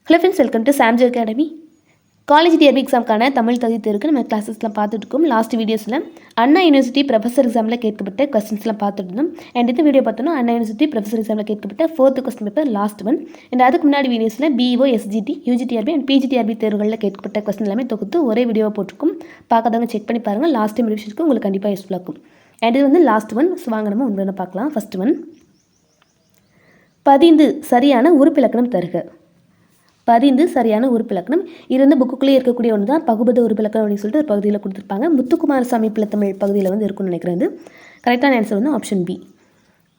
Hello friends, welcome to Samji academy. College TRP எக்ஸாமுக்கான தமிழ் தகுதி தேர்வுக்கு நம்ம கிளாஸஸ்லாம் பார்த்துட்டுருக்கோம். லாஸ்ட் வீடியோஸில் அண்ணா யூனிவர்சிட்டி ப்ரொஃபஸர் எக்ஸாமில் கேட்கப்பட்ட கொஸ்டின்ஸ்லாம் பார்த்துட்டு இருந்தோம். அண்ட் இந்த வீடியோ பார்த்தோன்னா அண்ணா யூனிவர்சிட்டி ப்ரொஃபஸர் எக்ஸாமில் கேட்கப்பட்ட 4th question paper last one. And அதுக்கு முன்னாடி வீடியோஸில் BEO, SGT, UG TRB and PG TRB தேர்வுகளில் கேட்கப்பட்ட கொஸ்டின் எல்லாமே தொகுத்து ஒரே வீடியோ போட்டிருக்கும். பார்க்காதவங்க செக் பண்ணி பாருங்கள். லாஸ்ட் டைம் ரிவிஷனுக்கு உங்களுக்கு கண்டிப்பாக யூஸ்ஃபுல்லாக இருக்கும். அண்ட் இது வந்து லாஸ்ட் ஒன். ஸோ வாங்க நம்ம ஒன்று பார்க்கலாம். ஃபர்ஸ்ட் ஒன், 15 சரியான உறுப்பிலக்கணம் தருக. 15 சரியான உறுப்பிலக்கணம். இது வந்து புக்குள்ளே இருக்கக்கூடிய ஒன்று தான். பகுபத உறுப்பிலக்கணம் அப்படின்னு சொல்லிட்டு ஒரு பகுதியில் கொடுத்துருப்பாங்க. முத்துக்குமாரசாமி பிள்ளைத்தமிழ் பகுதியில் வந்து இருக்குன்னு நினைக்கிறேன். கரெக்டான ஆன்சர் வந்து ஆப்ஷன் பி.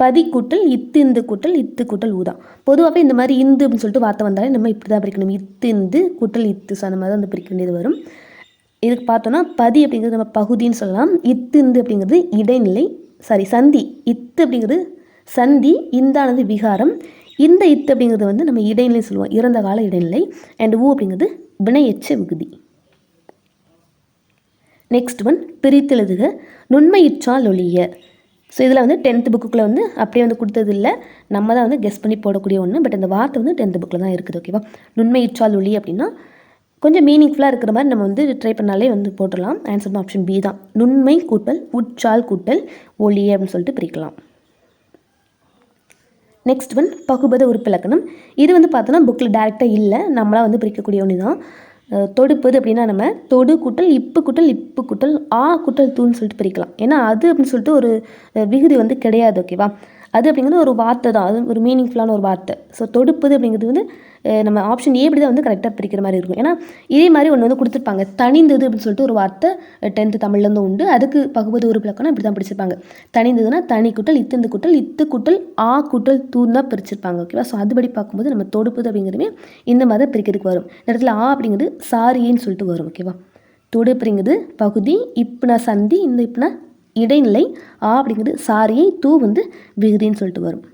பதி கூட்டல் இத்து இந்து கூட்டல் இத்து கூட்டல் ஊதா. பொதுவாகவே இந்த மாதிரி இந்து அப்படின்னு சொல்லிட்டு வார்த்தை வந்தாலே நம்ம இப்படி தான் பிரிக்கணும். இத்து இந்து கூட்டல் இத்து, ஸோ அந்த மாதிரி தான் வந்து பிரிக்க வேண்டியது வரும். இதுக்கு பார்த்தோன்னா பதி அப்படிங்கிறது நம்ம பகுதின்னு சொல்லலாம். இத்து இந்து அப்படிங்கிறது இடைநிலை, சந்தி. இத்து அப்படிங்கிறது சந்தி, இந்தானது விகாரம். இந்த இத்து அப்படிங்கிறது வந்து நம்ம இடைநிலை சொல்லுவோம், இறந்த கால இடைநிலை. அண்ட் ஊ அப்படிங்கிறது வினையெச்ச விகுதி. Next one, பிரித்தெழுதுக. நுண்மையிற்றால் ஒழிய. ஸோ இதில் வந்து 10th புக்குள்ளே வந்து அப்படியே வந்து கொடுத்தது இல்லை, நம்ம தான் வந்து கெஸ் பண்ணி போடக்கூடிய ஒன்று. பட் இந்த வார்த்தை வந்து 10th புக்கில் தான் இருக்குது. ஓகேவா? நுண்மையிற்றால் ஒளி அப்படின்னா கொஞ்சம் மீனிங்ஃபுல்லாக இருக்கிற மாதிரி நம்ம வந்து ட்ரை பண்ணாலே வந்து போட்டுடலாம். ஆன்சர் வந்து ஆப்ஷன் பி தான். நுண்மை கூட்டல் உற்றால் கூட்டல் ஒளிய அப்படின்னு சொல்லிட்டு பிரிக்கலாம். நெக்ஸ்ட் ஒன், பகுபத உறுப்பிலக்கணம். இது வந்து பார்த்தோன்னா புக்கில் டேரெக்டாக இல்லை, நம்மளாக வந்து பிரிக்கக்கூடிய ஒன்று தான். தொடுப்பது அப்படின்னா நம்ம தொடு கூட்டல் இப்பு கூட்டல் இப்பு கூட்டல் ஆ கூட்டல் தூன்னு சொல்லிட்டு பிரிக்கலாம். ஏன்னா அது அப்படின்னு சொல்லிட்டு ஒரு விகுதி வந்து கிடையாது. ஓகேவா? அது அப்படிங்கிறது ஒரு வார்த்தை தான், அது ஒரு மீனிங்ஃபுல்லான ஒரு வார்த்தை. ஸோ தொடுப்பது அப்படிங்கிறது வந்து நம்ம ஆப்ஷன் ஏ அப்படி தான் வந்து கரெக்டாக பிரிக்கிற மாதிரி இருக்கும். ஏன்னா இதே மாதிரி ஒன்று வந்து கொடுத்துருப்பாங்க, தனிந்தது அப்படின்னு சொல்லிட்டு ஒரு வார்த்தை 10th தமிழ்லேருந்து உண்டு. அதுக்கு பகுபத உறுப்பிலக்கணம் இப்படி தான் பிரிச்சிருப்பாங்க. தனிந்ததுன்னா தனி கூட்டல் இத்து கூட்டல் இத்து கூட்டல் ஆ கூட்டல் தூன்னு தான் பிரிச்சிருப்பாங்க. ஓகேவா? ஸோ அதுபடி பார்க்கும்போது நம்ம தொடுப்பது அப்படிங்கிறதுமே இந்த மாதிரி தான் பிரிக்கிறதுக்கு வரும். இந்த இடத்துல ஆ அப்படிங்கிறது சாரின்னு சொல்லிட்டு வரும். ஓகேவா? தொடு அப்படிங்கிறது பகுதி, இப்புனா சந்தி, இந்த இப்புனா இடைநிலை, ஆ அப்படிங்கிறது சாரியை, தூ வந்து விகுதின்னு சொல்லிட்டு வரும்.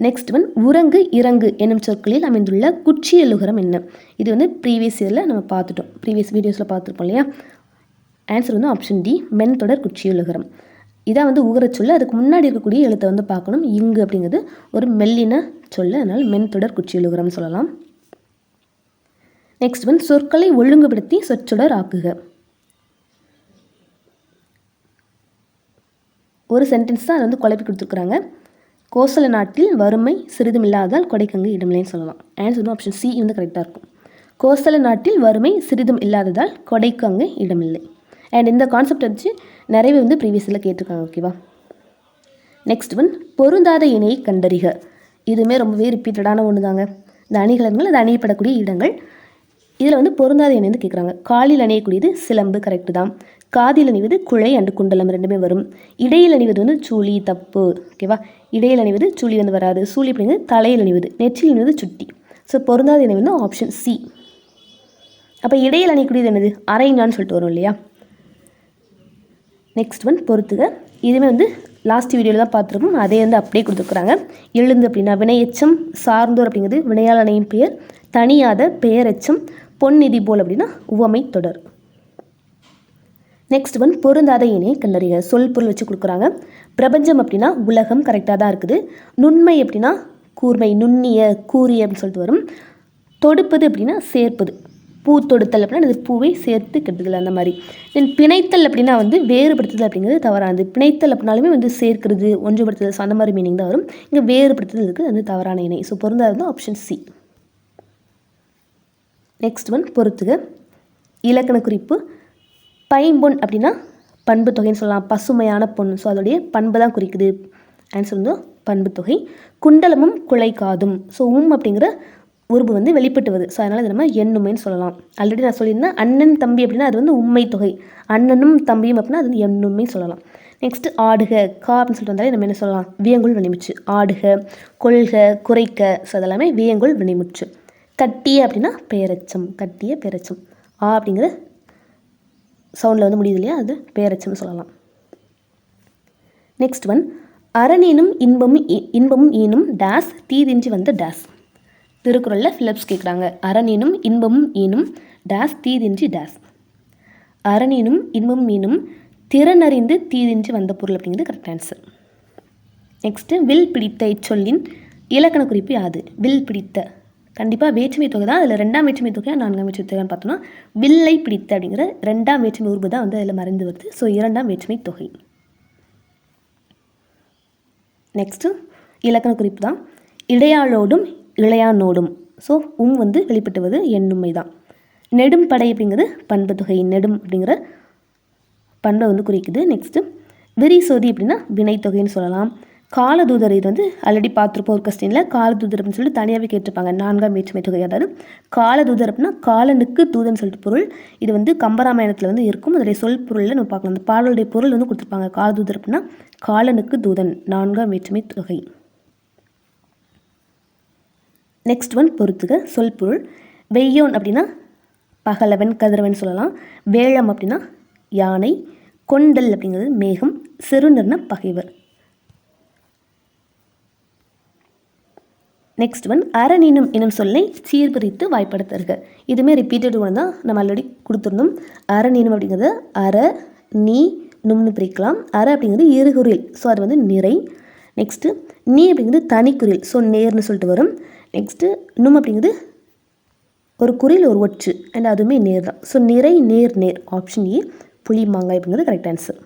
நெக்ஸ்ட் ஒன், உறங்கு இறங்கு என்னும் சொற்களில் அமைந்துள்ள குற்றியலுகரம் என்ன? இது வந்து ப்ரீவியஸ் இயரில் நம்ம பார்த்துட்டோம், ப்ரீவியஸ் வீடியோஸில் பார்த்துருப்போம் இல்லையா? ஆன்சர் வந்து ஆப்ஷன் டி, மென் தொடர் குற்றியலுகரம். இதான் வந்து உகர சொல்ல. அதுக்கு முன்னாடி இருக்கக்கூடிய எழுத்தை வந்து பார்க்கணும். இங்கு அப்படிங்கிறது ஒரு மெல்லின சொல்ல, அதனால் மென் தொடர் குற்றியலுகரம்னு சொல்லலாம். நெக்ஸ்ட் ஒன், சொற்களை ஒழுங்குபடுத்தி சொற்றொடர் ஆக்குக. ஒரு சென்டென்ஸ் தான் அதை வந்து குழப்பி கொடுத்துருக்குறாங்க. கோசல நாட்டில் வறுமை சிறிதும் இல்லாதால் கொடைக்கங்கு இடமில்லைன்னு சொல்லலாம். ஆன்சர் வந்து ஆப்ஷன் சி வந்து கரெக்டாக இருக்கும். கோசல நாட்டில் வறுமை சிறிதும் இல்லாததால் கொடைக்கங்கு இடமில்லை. அண்ட் இந்த கான்செப்ட் வச்சு நிறைய வந்து ப்ரீவியஸில் கேட்டிருக்காங்க. ஓகேவா? நெக்ஸ்ட் ஒன், பொருந்தாத இணையை கண்டறிக. இதுவுமே ரொம்பவே ரிப்பீட்டடான ஒன்று தாங்க. இந்த அணிகலன்கள், அது அணியப்படக்கூடிய இடங்கள். இதில் வந்து பொருந்தாத இணை வந்து கேட்குறாங்க. காலில் அணியக்கூடியது சிலம்பு, கரெக்டு தான். காதில் அணிவது குழை அண்டு குண்டலம் ரெண்டுமே வரும். இடையில் அணிவது வந்து சூழி, தப்பு. ஓகேவா? இடையில் அணிவது சூழி வந்து வராது. சூழி அப்படிங்கிறது தலையில் அணிவது, நெற்றியில் அணிவது சுட்டி. ஸோ பொருந்தாத இணை வந்து ஆப்ஷன் சி. அப்போ இடையில் அணியக்கூடியது என்னது? அரைஞான்னு சொல்லிட்டு வரும் இல்லையா? நெக்ஸ்ட் ஒன், பொறுத்துக. இதுவுமே வந்து லாஸ்ட் வீடியோவில் தான் பார்த்துருப்போம், அதே வந்து அப்படியே கொடுத்துருக்குறாங்க. எழுந்து அப்படின்னா வினையெச்சம், சார்ந்தோர் அப்படிங்கிறது வினையால் அணையும் பெயர், தனியாத பெயரெச்சம், பொன்னிதி போல் அப்படின்னா உவமை தொடர். நெக்ஸ்ட் ஒன், பொருந்தாத இணையை கண்டறிக. சொல் பொருள் வச்சு கொடுக்குறாங்க. பிரபஞ்சம் அப்படின்னா உலகம், கரெக்டாக தான் இருக்குது. நுண்மை அப்படின்னா கூர்மை, நுண்ணிய, கூறிய அப்படின்னு சொல்லிட்டு வரும். தொடுப்பது அப்படின்னா சேர்ப்பது, பூ தொடுத்தல் அப்படின்னா அது பூவை சேர்த்து கெட்டுதல் அந்த மாதிரி. தென் பிணைத்தல் அப்படின்னா வந்து வேறுபடுத்துதல் அப்படிங்கிறது தவறானது. பிணைத்தல் அப்படின்னாலுமே வந்து சேர்க்கிறது, ஒன்றுபடுத்துதல், ஸோ அந்த மாதிரி மீனிங் தான் வரும். இங்கே வேறுபடுத்துதல் இருக்குது, அது தவறான இணை. ஸோ பொருந்தாது வந்து ஆப்ஷன் சி. நெக்ஸ்ட் ஒன், பொறுத்துக. இலக்கண குறிப்பு. பைம்பொன் அப்படின்னா பண்பு தொகைன்னு சொல்லலாம். பசுமையான பொன், ஸோ அதோடைய பண்பு தான் குறிக்குது. ஆன்சர் வந்து பண்பு தொகை. குண்டலமும் குலைக்காதும், ஸோ அப்படிங்கிற உருவு வந்து வெளிப்பட்டுவது, ஸோ அதனால் இது நம்ம எண்ணுமைன்னு சொல்லலாம். ஆல்ரெடி நான் சொல்லியிருந்தேன், அண்ணன் தம்பி அப்படின்னா அது வந்து உண்மை தொகை, அண்ணனும் தம்பியும் அப்படின்னா அது வந்து எண்ணுமைன்னு சொல்லலாம். நெக்ஸ்ட்டு ஆடுக, கா அப்படின்னு சொல்லிட்டு வந்தாலே நம்ம என்ன சொல்லலாம்? வியங்குள் வினைமுற்று. ஆடுக, கொள்க, குறைக்க, ஸோ அதெல்லாமே வியங்குள் வினைமுற்று. கட்டிய அப்படின்னா பெயரெச்சம், கட்டிய பெயரெச்சம். ஆ அப்படிங்கிற சவுண்டில் வந்து முடியுது இல்லையா, அது பெயரெச்சம்னு சொல்லலாம். நெக்ஸ்ட் ஒன், அரணீனும் இன்பமும் ஈனும் டேஸ் தீதின்றி வந்த டேஸ். திருக்குறளில் ஃபிலிப்ஸ் கேட்குறாங்க. அரணீனும் இன்பமும் ஈனும் டேஸ் தீதின்றி டேஸ். அரணீனும் இன்பமும் ஈனும் திறனறிந்து தீதின்றி வந்த பொருள் அப்படிங்கிறது கரெக்ட் ஆன்சர். நெக்ஸ்ட்டு, வில் பிடித்த இச்சொல்லின் இலக்கண குறிப்பு யாது? வில் பிடித்த கண்டிப்பாக வேற்றுமை தொகை தான். அதில் 2ஆம் வேற்றுமை தொகையா 4ஆம் வேற்றுமை தொகைன்னு பார்த்தோம்னா வில்லை பிடித்த அப்படிங்கிற 2ஆம் வேற்றுமை உருபு தான் வந்து அதில் மறைந்து வருது. ஸோ 2ஆம் வேற்றுமை தொகை. நெக்ஸ்ட்டு இலக்கண குறிப்பு தான். இடையாளோடும் இளையானோடும். ஸோ வந்து வெளிப்பட்டுவது எண்ணுமை தான். நெடும் படை அப்படிங்கிறது பண்பு தொகை. நெடும் அப்படிங்கிற பண்பை வந்து குறிக்குது. நெக்ஸ்ட்டு விரிசோதி அப்படின்னா வினைத்தொகைன்னு சொல்லலாம். காலதூதர் இது வந்து ஆல்ரெடி பார்த்துருப்போம் ஒரு கொஸ்டினில். காலதூதர் அப்படின்னு சொல்லிட்டு தனியாகவே கேட்டிருப்பாங்க. 4ஆம் வேற்றுமை தொகை. அதாவது காலதூதர் அப்படின்னா காலனுக்கு தூதன் சொல்லிட்டு பொருள். இது வந்து கம்பராமாயணத்தில் வந்து இருக்கும். அதோடைய சொல் பொருளில் நம்ம பார்க்கலாம். அந்த பாடலுடைய பொருள் வந்து கொடுத்துருப்பாங்க. காலதூதர் அப்படின்னா காலனுக்கு தூதன், 4ஆம் வேற்றுமை தொகை. நெக்ஸ்ட் ஒன் பொறுத்துக. சொல் பொருள். வெய்யோன் அப்படின்னா பகலவன், கதிரவன் சொல்லலாம். வேழம் அப்படின்னா யானை. கொண்டல் அப்படிங்கிறது மேகம். செருநர்னா பகைவர். நெக்ஸ்ட் ஒன் அறநீனும் எனும் சொல்லை சீர்பிரித்து வாய்ப்படுத்துக. இதுவுமே ரிப்பீட்டட் ஒன்று தான், நம்ம ஆல்ரெடி கொடுத்துருந்தோம். அறநீனும் அப்படிங்கிறது அற நீ நும்னு பிரிக்கலாம். அற அப்படிங்கிறது இருகுறில், ஸோ அது வந்து நிறை. நெக்ஸ்ட்டு நீ அப்படிங்கிறது தனிக்குறில், ஸோ நேர்னு சொல்லிட்டு வரும். நெக்ஸ்ட்டு நும் அப்படிங்கிறது ஒரு குறில் ஒரு ஒற்று, அண்ட் அதுவுமே நேர் தான். ஸோ நிறை நேர் நேர். ஆப்ஷன் ஏ புளி மாங்காய் அப்படிங்கிறது கரெக்ட் ஆன்சர்.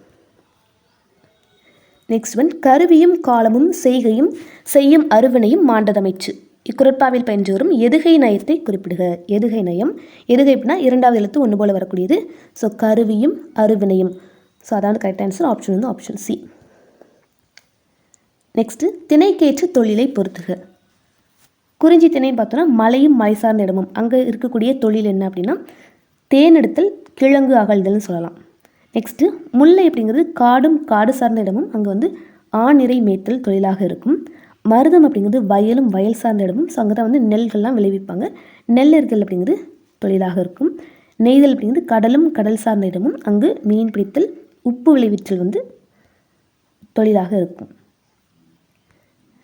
நெக்ஸ்ட் ஒன் கருவியும் காலமும் செய்கையும் செய்யும் அருவினையும் மாண்டதமைச்சு. இக்குறட்பாவில் பயின்று வரும் எதுகை நயத்தை குறிப்பிடுக. எதுகை நயம். எதுகை அப்படின்னா 2வது எழுத்து ஒன்று போல் வரக்கூடியது. ஸோ கருவியும் அருவினையும். ஸோ அதாவது கரெக்ட் ஆன்சர் ஆப்ஷன் வந்து ஆப்ஷன் சி. நெக்ஸ்ட்டு திணைக்கேற்ற தொழிலை பொறுத்துக. குறிஞ்சி திணைன்னு பார்த்தோன்னா மலையும் மலை சார்ந்த இடமும். அங்கே இருக்கக்கூடிய தொழில் என்ன அப்படின்னா தேனெடுத்தல், கிழங்கு அகழ்தல்னு சொல்லலாம். நெக்ஸ்ட்டு முல்லை அப்படிங்கிறது காடும் காடு சார்ந்த இடமும். அங்கே வந்து ஆநிறை மேய்த்தல் தொழிலாக இருக்கும். மருதம் அப்படிங்கிறது வயலும் வயல் சார்ந்த இடமும். ஸோ அங்கே தான் வந்து நெல்கள்லாம் விளைவிப்பாங்க. நெல் இருக்கல் அப்படிங்கிறது தொழிலாக இருக்கும். நெய்தல் அப்படிங்கிறது கடலும் கடல் சார்ந்த இடமும். அங்கு மீன் பிடித்தல், உப்பு விளைவித்தல் வந்து தொழிலாக இருக்கும்.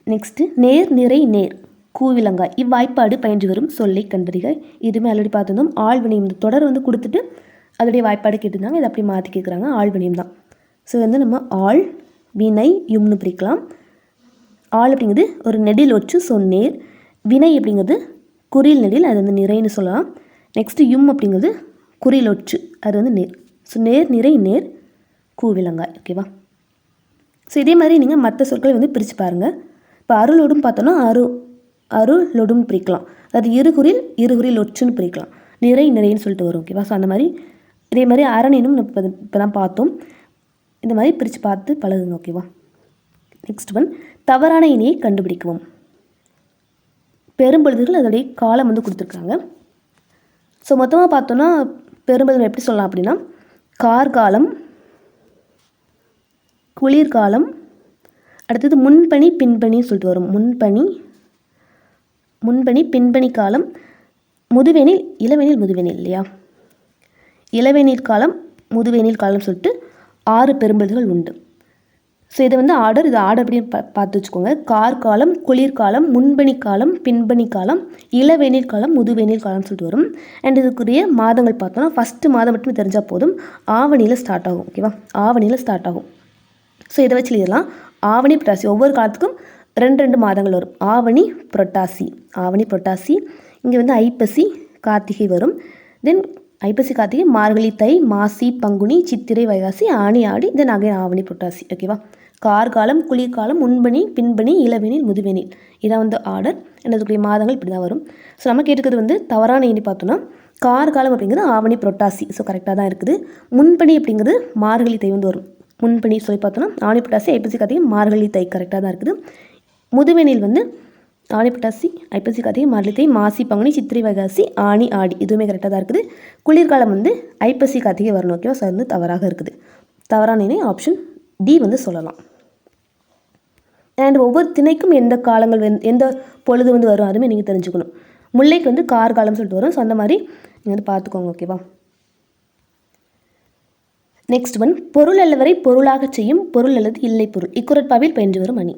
நெக்ஸ்ட்டு நேர் நிறை நேர் கூவிலங்காய். இவ்வாய்ப்பாடு பயின்று வரும் சொல்லை கண்டறிக. இதுவுமே ஆல்ரெடி பார்த்துருந்தோம். ஆழ்வினையும் இந்த தொடர் வந்து கொடுத்துட்டு அதோடைய வாய்ப்பாடு கேட்டிருந்தாங்க. இதை அப்படி மாற்றி கேட்குறாங்க. ஆழ்வினையும் தான். ஸோ வந்து நம்ம ஆள் வினை யும்னு பிரிக்கலாம். ஆள் அப்படிங்கிறது ஒரு நெடில் ஒற்று, ஸோ நேர். வினை அப்படிங்கிறது குறில் நெடில், அது வந்து நிறைன்னு சொல்லலாம். நெக்ஸ்ட்டு யும் அப்படிங்கிறது குறில் ஒற்று, அது வந்து நேர். ஸோ நேர் நிறை நேர் கூவிலங்காய். ஓகேவா? ஸோ இதே மாதிரி நீங்கள் மற்ற சொற்களை வந்து பிரித்து பாருங்கள். இப்போ அருளொடும் பார்த்தோன்னா அருளொடும் பிரிக்கலாம். அதாவது இருகுறில் ஒற்றுன்னு பிரிக்கலாம். நிறை நிறைன்னு சொல்லிட்டு வரும். ஓகேவா? ஸோ அந்த மாதிரி இதே மாதிரி அரணேனும் இப்போ தான் பார்த்தோம். இந்த மாதிரி பிரித்து பார்த்து பழகுங்க. ஓகேவா? நெக்ஸ்ட் ஒன் தவறான இணையை கண்டுபிடிக்கவும். பெரும்பொழுதுகள் அதோடைய காலம் வந்து கொடுத்துருக்காங்க. ஸோ மொத்தமாக பார்த்தோன்னா பெரும்பொழுது எப்படி சொல்லலாம் அப்படின்னா கார்காலம், குளிர்காலம், அடுத்தது முன்பனி பின்பனின்னு சொல்லிட்டு வரும். முன்பனி பின்பனி காலம், முதுவேனில் இளவேனில் முதுவேனில் இல்லையா? இளவேநீர் காலம், முதுவேநீர் காலம் சொல்லிட்டு 6 பெரும்பொழுதுகள் உண்டு. ஸோ இதை வந்து இது ஆர்டர் அப்படின்னு பார்த்து வச்சுக்கோங்க. கார்காலம், குளிர்காலம், முன்பனி காலம், பின்பனி காலம், இளவேநீர் காலம், முதுவேநீர் காலம்னு சொல்லிட்டு வரும். அண்ட் இதுக்குரிய மாதங்கள் பார்த்தோன்னா ஃபஸ்ட்டு மாதம் மட்டுமே தெரிஞ்சால் போதும். ஆவணியில் ஸ்டார்ட் ஆகும். ஓகேவா? ஆவணியில் ஸ்டார்ட் ஆகும். ஸோ இதை வச்சு எழுதலாம். ஆவணி, புரட்டாசி. ஒவ்வொரு காலத்துக்கும் 2 மாதங்கள் வரும். ஆவணி, புரட்டாசி. இங்கே வந்து ஐப்பசி, கார்த்திகை வரும். தென் ஐப்பசி, கார்த்திகை, மார்கழி, தை, மாசி, பங்குனி, சித்திரை, வைகாசி, ஆனி, ஆடி, தென் அகைன் ஆவணி, புரட்டாசி. ஓகேவா? கார்காலம், குளிர்காலம், முன்பனி, பின்பனி, இளவேனில், முதுவேனில். இதான் வந்து ஆர்டர். அதுக்குரிய மாதங்கள் இப்படி தான் வரும். ஸோ நம்ம கேட்டுக்கிறது வந்து தவறான எண்ணி பார்த்தோன்னா கார்காலம் அப்படிங்கிறது ஆவணி, புரட்டாசி. ஸோ கரெக்டாக தான் இருக்குது. முன்பனி அப்படிங்கிறது மார்கழி, தை வந்து வரும். முன்பனி சொல்லி பார்த்தோன்னா ஆனி, புரட்டாசி, ஐப்பசி, கார்த்திகை, மார்கழி, தை கரெக்டாக தான் இருக்குது. முதுவேனில் வந்து ஆனி, புரட்டாசி, ஐப்பசி, கார்த்திகை, மார்கழி, தை, மாசி, பங்குனி, சித்திரை, வைகாசி, ஆனி, ஆடி. இதுவுமே கரெக்டாக தான் இருக்குது. குளிர்காலம் வந்து ஐப்பசி, கார்த்திகை வரணும். ஓகேவா? ஸோ வந்து தவறாக இருக்குது. தவறான இணை ஆப்ஷன் டி வந்து சொல்லலாம். அண்ட் ஒவ்வொரு திணைக்கும் எந்த காலங்கள் எந்த பொழுது வந்து வரும் அதுவுமே நீங்கள் தெரிஞ்சுக்கணும். முல்லைக்கு வந்து கார்காலம் சொல்லிட்டு வரும். ஸோ அந்த மாதிரி நீங்கள் வந்து பார்த்துக்கோங்க. ஓகேவா? நெக்ஸ்ட் ஒன் பொருள் அல்லவரை பொருளாக செய்யும் பொருள் அல்லது இல்லை பொருள். இக்குறட்பாவில் பயின்று வரும் அணி.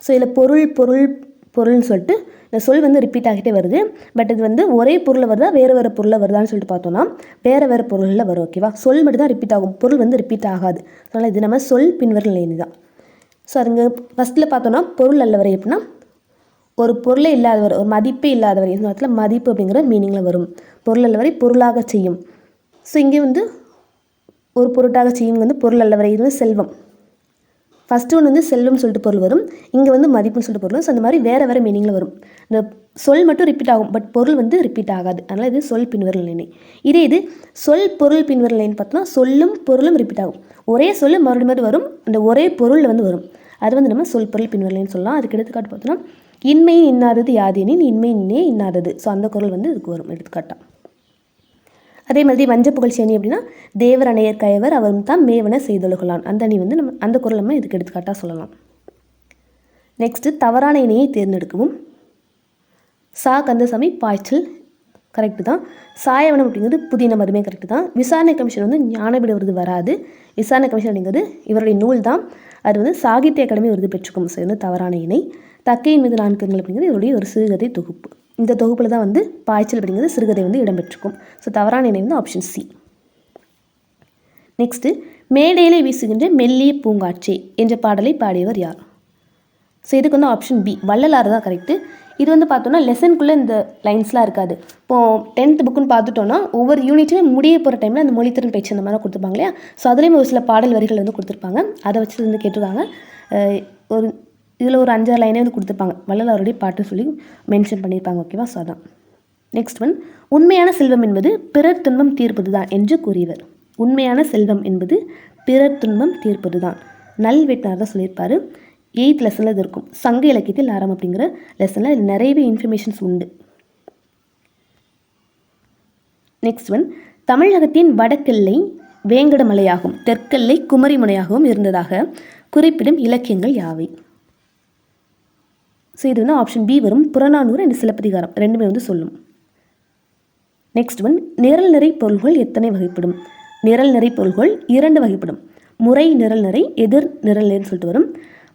ஸோ இதில் பொருள்னு சொல்லிட்டு இந்த சொல் வந்து ரிப்பீட் ஆகிட்டே வருது. பட் இது வந்து ஒரே பொருளில் வருதா வேறு பொருளில் வருதான்னு சொல்லிட்டு பார்த்தோன்னா வேறு பொருளில் வரும். ஓகேவா? சொல் மட்டும் தான் ரிப்பீட் ஆகும், பொருள் வந்து ரிப்பீட் ஆகாது. அதனால் இது நம்ம சொல் பின்வரும் நிலை தான். ஸோ அதுங்க ஃபஸ்ட்டில் பார்த்தோன்னா பொருள் அல்லவரை எப்படின்னா ஒரு பொருளே இல்லாதவர், ஒரு மதிப்பே இல்லாதவர், இந்த இடத்துல மதிப்பு அப்படிங்கிற மீனிங்கில் வரும். பொருள் அல்லவரை பொருளாக செய்யும். ஸோ இங்கே வந்து ஒரு பொருட்டாக செய்யும் வந்து பொருள் அல்லவரை, இது வந்து செல்வம். ஃபஸ்ட்டு ஒன்று வந்து செல்வம்னு சொல்லிட்டு பொருள் வரும், இங்கே வந்து மதிப்புன்னு சொல்லிட்டு பொருள். ஸோ அந்த மாதிரி வேறு மீனிங்கில் வரும். இந்த சொல் மட்டும் ரிப்பீட் ஆகும், பட் பொருள் வந்து ரிப்பீட் ஆகாது. அதனால் இது சொல் பின்வரல் நிலை. இது சொல் பொருள் பின்வரல் நிலைன்னு பார்த்தோம்னா சொல்லும் பொருளும் ரிப்பீட் ஆகும். ஒரே சொல் மறுபடியும் வரும், அந்த ஒரே பொருளில் வந்து வரும். அது வந்து நம்ம சொல் பொருள் பின்வரல்னு சொல்லலாம். அதுக்கு எடுத்துக்காட்டு பார்த்தோம்னா இன்மையின் இன்னாதது யாதெனின் இன்மையினே இன்னாதது. ஸோ அந்த குரல் வந்து இதுக்கு வரும் எடுத்துக்காட்டாக. அதே மாதிரி வஞ்ச புகழ்ச்சி அணி அப்படின்னா தேவர் அணையர் கயவர் அவரும் தான் மேவன செய்தொழுகலான். அந்த அணி வந்து நம்ம அந்த குரல் நம்ம இதுக்கு எடுத்துக்காட்டாக சொல்லலாம். நெக்ஸ்ட்டு தவறான இணையை தேர்ந்தெடுக்கவும். சா கந்தசாமி பாய்ச்சல் கரெக்டு தான். சாயவனம் அப்படிங்கிறது புதின மதுமே கரெக்டு தான். விசாரணை கமிஷன் வந்து ஞானபீட விருது வராது. விசாரணை கமிஷன் அப்படிங்கிறது இவருடைய நூல் தான். அது வந்து சாகித்ய அகாடமி விருது பெற்றுக்கும். ஸோ வந்து தவறான இணை. தக்கையின் மீது 4 கண்கள் அப்படிங்கிறது இவருடைய ஒரு சிறுகதை தொகுப்பு. இந்த தொகுப்பில் தான் வந்து பாய்ச்சல் அப்படிங்கிறது சிறுகதை வந்து இடம்பெற்றிருக்கும். ஸோ தவறான இணை வந்து ஆப்ஷன் சி. நெக்ஸ்ட்டு மேடையிலே வீசுகின்ற மெல்லிய பூங்காட்சி என்ற பாடலை பாடியவர் யார்? ஸோ இதுக்கு வந்து ஆப்ஷன் பி வள்ளலார் தான் கரெக்டு. இது வந்து பார்த்தோன்னா லெசனுக்குள்ளே இந்த லைன்ஸ்லாம் இருக்காது. இப்போது 10th புக்குன்னு பார்த்துட்டோன்னா ஒவ்வொரு யூனிட்டுமே முடிய போகிற டைமில் அந்த மொழித்திறன் பயிற்சி அந்த மாதிரி கொடுத்துருப்பாங்க இல்லையா. ஸோ அதுலேயும் ஒரு சில பாடல் வரிகள் வந்து கொடுத்துருப்பாங்க. அதை வச்சு வந்து கேட்டிருக்காங்க. ஒரு இதில் ஒரு 5-6 லைனே வந்து கொடுத்துருப்பாங்க, வள்ளலாருடைய பாட்டு சொல்லி மென்ஷன் பண்ணியிருப்பாங்க. ஓகேவா? ஸோ அதான். நெக்ஸ்ட் ஒன், உண்மையான செல்வம் என்பது பிறர் துன்பம் தீர்ப்பது தான் என்று கூறியவர். உண்மையான செல்வம் என்பது பிறர் துன்பம் தீர்ப்பது தான். நல்வெட்டினார் தான் சொல்லியிருப்பார். 8th லெசனில் இது இருக்கும். சங்க இலக்கியத்தில் ஆரம் அப்படிங்கிற லெசனில் இது நிறையவே இன்ஃபர்மேஷன்ஸ் உண்டு. நெக்ஸ்ட் ஒன், தமிழகத்தின் வடக்கெல்லை வேங்கடமலையாகவும் தெற்கெல்லை குமரிமுனையாகவும் இருந்ததாக குறிப்பிடும் இலக்கியங்கள் யாவை? ஸோ இது வந்து ஆப்ஷன் பி வரும். புறநானூறு அண்ட் சிலப்பதிகாரம் ரெண்டுமே வந்து சொல்லும். நெக்ஸ்ட் ஒன், நிரல் நிறை பொருள்கள் எத்தனை வகைப்படும்? நிரல் நிறை பொருள்கள் 2 வகைப்படும். முறை நிரல் நிறை, எதிர் நிரல் நிறைன்னு சொல்லிட்டு வரும்.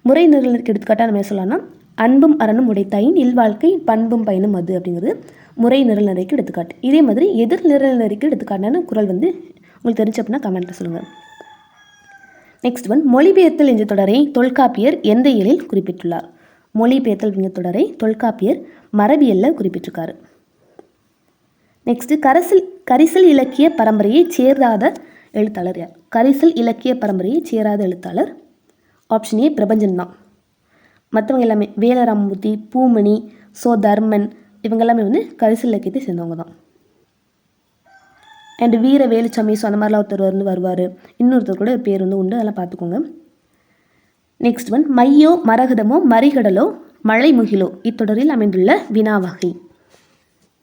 முறை நிரல் நிறைக்கு எடுத்துக்காட்டாக நம்ம சொல்லலாம்னா அன்பும் அரணும் உடைத்தாயின் இல்வாழ்க்கை பண்பும் பயனும் அது அப்படிங்கிறது முறை நிரல் நிறைக்கு எடுத்துக்காட்டு. இதே மாதிரி எதிர் நிரல் நிறைக்கு எடுத்துக்காட்டான குரல் வந்து உங்களுக்கு தெரிஞ்சு அப்படின்னா கமெண்ட்டில் சொல்லுங்கள். நெக்ஸ்ட் ஒன், மொழிபெயர்த்தல் என்ற தொடரை தொல்காப்பியர் எந்த இயலில் குறிப்பிட்டுள்ளார்? மொழிபெயர்த்தல் அப்படிங்கிற தொடரை தொல்காப்பியர் மரபியலில் குறிப்பிட்டிருக்காரு. நெக்ஸ்ட்டு கரிசல் இலக்கிய பரம்பரையை சேராத எழுத்தாளர் யார்? கரிசல் இலக்கிய பரம்பரையை சேராத எழுத்தாளர் ஆப்ஷன் ஏ பிரபஞ்சன் தான். மற்றவங்க எல்லாமே வேலராமூர்த்தி, பூமணி, தர்மன் இவங்க எல்லாமே வந்து கரிசல் இலக்கியத்தை சேர்ந்தவங்க தான். அண்ட் வீர வேலுச்சாமி அந்த மாதிரிலாம் ஒருத்தர் வந்து வருவார். இன்னொருத்தர் கூட பேர் வந்து உண்டு, அதெல்லாம் பார்த்துக்கோங்க. நெக்ஸ்ட் ஒன், மையோ மரகதமோ மறிகடலோ மழை முகிலோ இத்தொடரில் அமைந்துள்ள வினாவகை.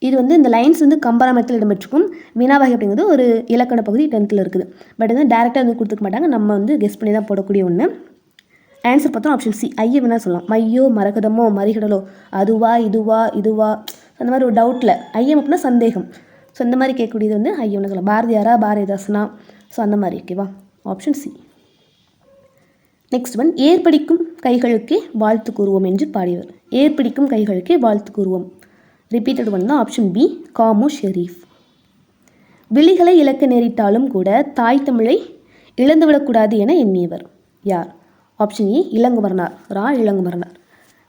இது வந்து இந்த லைன்ஸ் வந்து கம்பராமத்தில் இடம்பெற்றிருக்கும். வினாவகை அப்படிங்கிறது ஒரு இலக்கண பகுதி 10th இருக்குது. பட் வந்து டேரெக்டாக வந்து கொடுத்துக்க மாட்டாங்க, நம்ம வந்து கெஸ் பண்ணி தான் போடக்கூடிய ஒன்று. ஆன்சர் பார்த்தோம் ஆப்ஷன் சி ஐய வேணா சொல்லலாம். மையோ மரகதமோ மறிகடலோ அதுவா இதுவா அந்த மாதிரி ஒரு டவுட்டில் ஐயம் அப்படின்னா சந்தேகம். ஸோ இந்த மாதிரி கேட்கக்கூடியது வந்து ஐயம்னு சொல்லலாம். பாரதியாரா பாரதிதாசனா ஸோ அந்த மாதிரி. ஓகேவா? Option C. நெக்ஸ்ட் ஒன், ஏற்படிக்கும் கைகளுக்கே வாழ்த்து கூறுவோம் என்று பாடியவர். ஏற்படிக்கும் கைகளுக்கே வாழ்த்து கூறுவோம் ரிப்பீட்டட் ஒன் தான் ஆப்ஷன் பி காமு ஷெரீஃப். விழிகளை இழக்க நேரிட்டாலும் கூட தாய் தமிழை இழந்துவிடக்கூடாது என எண்ணியவர் யார்? Option A Ilangumaranar. Ilangumaranar.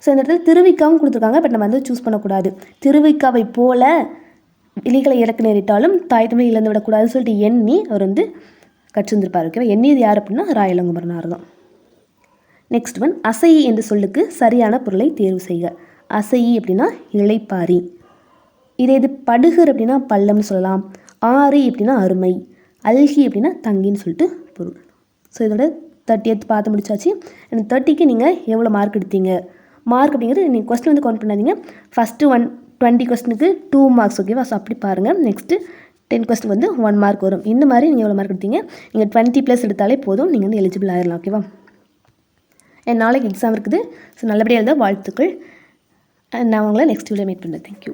So இந்த இடத்துல திருவிக்காவும் கொடுத்துருக்காங்க, பட் நம்ம வந்து சூஸ் பண்ணக்கூடாது. திருவிக்காவை போல விழிகளை இழக்க நேரிட்டாலும் தாய் தமிழை இழந்து விடக்கூடாதுன்னு சொல்லிட்டு எண்ணி அவர் வந்து கற்றிருந்திருப்பார். ஓகேவா? எண்ணியது யார் அப்படின்னா இளங்குமரனார் தான். நெக்ஸ்ட் ஒன், அசையி என்ற சொல்லுக்கு சரியான பொருளை தேர்வு செய்க. அசையி அப்படின்னா இளைப்பாரி. இது படுகர் அப்படின்னா பள்ளம்னு சொல்லலாம். ஆறு அப்படின்னா அருமை. அல்கி அப்படின்னா தங்கின்னு சொல்லிட்டு பொருள். ஸோ இதோட 30th பார்த்து முடிச்சாச்சு. எனக்கு 30க்கு நீங்கள் எவ்வளோ மார்க் எடுத்தீங்க? மார்க் அப்படிங்கிறது நீங்கள் கொஸ்டின் வந்து கவுண்ட் பண்ணாதீங்க. ஃபஸ்ட்டு 20 கொஸ்டினுக்கு 2 மார்க்ஸ். ஓகேவா? ஸோ அப்படி பாருங்கள். நெக்ஸ்ட்டு 10 கொஸ்டின் வந்து 1 மார்க் வரும். இந்த மாதிரி நீங்கள் எவ்வளோ மார்க் எடுத்தீங்க? நீங்கள் 20+ எடுத்தாலே போதும், நீங்கள் வந்து எலிஜிபிள் ஆகிடலாம். ஓகேவா? நாளைக்கு எக்ஸாம் இருக்குது. ஸோ நல்லபடியாக எழுத வாழ்த்துக்கள். நான் உங்களை நெக்ஸ்ட் வீடியோ மீட் பண்ணுறேன். தேங்க்யூ.